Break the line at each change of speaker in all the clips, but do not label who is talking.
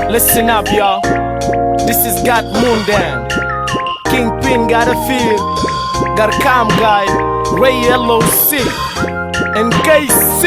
Listen up, y'all. This is gaat ngundeend. Kingpin gotta feel. Garkam guy, l.o.c. and KC.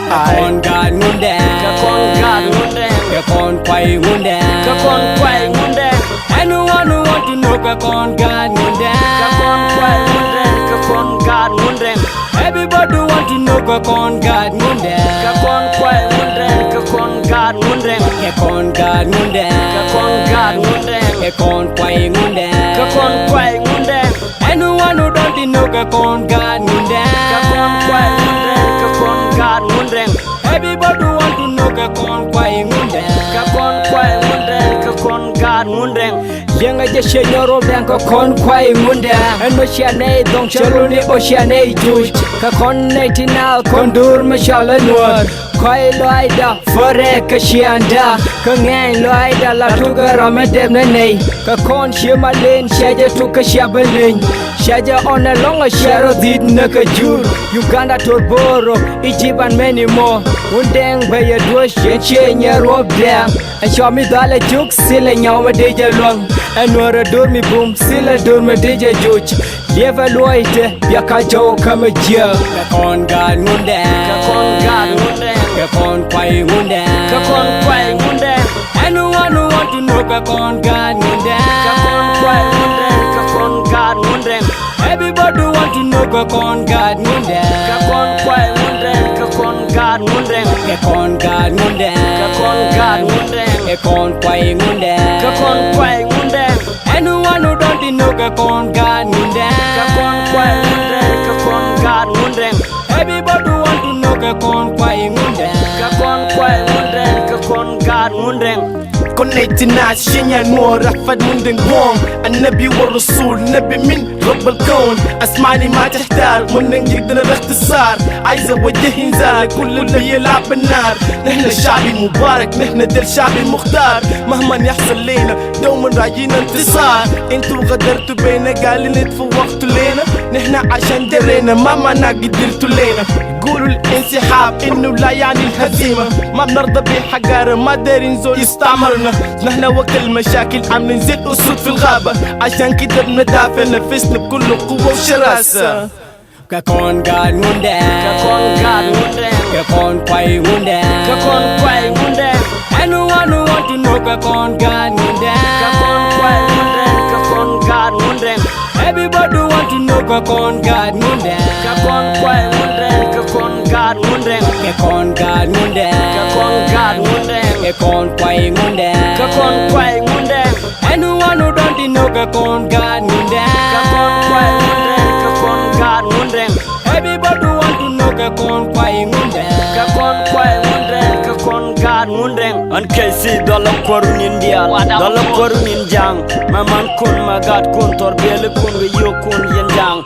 Con gaat ngundeend.
Con gaat ngundeend.
Con quay ngundeend.
Con quay ngundeend.
Anyone who want to know con gaat ngundeend.
Con quay ngundeend. Con gaat ngundeend.
Everybody want to know con gaat ngundeend.
Con quay ngundeend. Con gaat ngundeend.
Con gaat ngundeend.
Con gaat ngundeend.
Con quay ngundeend.
Con quay ngundeend.
Anyone who don't know con gaat ngundeend.
Con quay ngundeend. Con gaat ngundeend.
Everybody want to know con quay ngundeend.
Con quay ngundeend. Con gaat ngundeend.
Lienge je nyoro ben con quay ngundeend. En oceane donc chaluni oceane juj. Con netinal con dur mashallah nuad. Quay loida fore kashianda. Ngang loida la tuga ramadem nei. Con shimalin shaja tuka shabalin. Shaja on a long share did naka jur. Uganda Torboro, Egypt and many more. Undeng by a dush and chenya rob down. And show me dollar juk silling our deja long. And what a dormy boom, still a dormy deja juch. Lieva loite, Yakajo come a jeer. Con gaat ngundeend.
Con gaat ngundeend.
Con quay ngundeend.
Con quay ngundeend.
Anyone who want to know con gaat ngundeend.
Con quay ngundeend. Con gaat ngundeend.
Everybody want to know con gaat ngundeend.
Con quay ngundeend. Con gaat ngundeend.
Con gaat ngundeend.
Con gaat ngundeend.
Con quay ngundeend.
Con quay ngundeend.
Anyone who don't know con gaat ngundeend.
Con quay ngundeend. Con gaat ngundeend.
Everybody want to know con quay ngundeend.
Con quay ngundeend. Con gaat ngundeend. كنت ناس شنيا نور رفض من دنقوم النبي والرسول نبي من رب الكون اسمعني ما تحتار من يقدر باختصار عايز اوجه انذار كل اللي يلعب بالنار نحن شعبي مبارك نحن دل شعبي مختار مهما يحصل لينا دوما رايين انتصار انتوا غدرتوا بينا قالين تفوقتوا لينا نحن عشان درينا ما قدرتوا لينا قولوا الانسحاب انه لا يعني الهزيمه ما بنرضى بحقاره ما دارين زول يستعمرنا نحن وقت المشاكل عم ننزل اسود في الغابه عشان كده بندافع نفسنا بكل قوه وشراسه
Con gaat ngundeend.
Con gaat ngundeend.
Con quay ngundeend.
Con quay ngundeend.
Anyone who want to know con gaat ngundeend.
Con quay ngundeend. Con gaat ngundeend.
Everybody want to know con gaat ngundeend.
Con quay ngundeend. Con gaat ngundeend.
Con gaat ngundeend.
Con gaat ngundeend.
Con quay ngundeend.
Con quay ngundeend.
Anyone who don't know con gaat ngundeend.
Con quay ngundeend. Con gaat ngundeend.
Everybody want to know con quay ngundeend.
Con quay ngundeend. Con gaat ngundeend. An KC dollar korun India, dollar korun Injang. Maman kun magat kun torbele kun yo kun yenjang.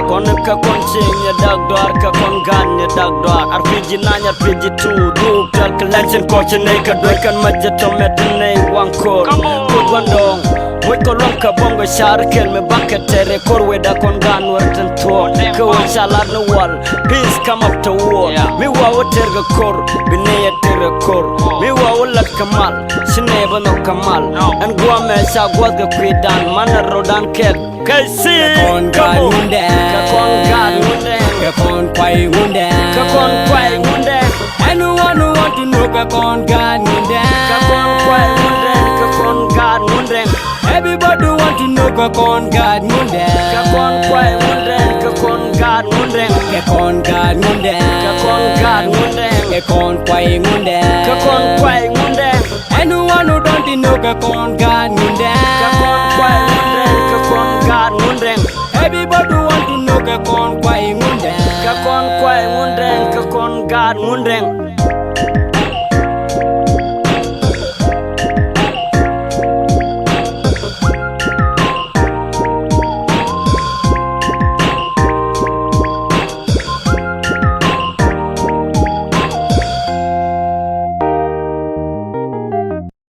Kon ka kon chenya dag doar ka kon gan ne dag doar. RPG nanya RPG 2 du tal kalanchen ko chene ka doy kan majjato metne wankor. Kun bandong Moy ko lonka bongo shar kel me bakatere korwe da kon gan wartan to ko inshallah no wal peace come up to war mi wa terga kor binaya terga kor mi wa wala kamal shine bano kamal an gwa me sha gwad ga kwidan man rodan ket kasi
Con gaat ngundeend.
Con gaat ngundeend.
Con quay ngundeend.
Con quay ngundeend.
Anyone who want to know con gaat ngundeend.
Con quay ngundeend. Con gaat ngundeend.
Everybody want to know con gaat ngundeend.
Con quay ngundeend. Con gaat ngundeend.
Con gaat ngundeend.
Con gaat ngundeend.
Con quay ngundeend.
Con quay ngundeend.
Anyone who don't know con gaat ngundeend.
Con quay ngundeend. Con gaat ngundeend.
Everybody want to know con quay ngundeend.
Con quay ngundeend. Con gaat ngundeend.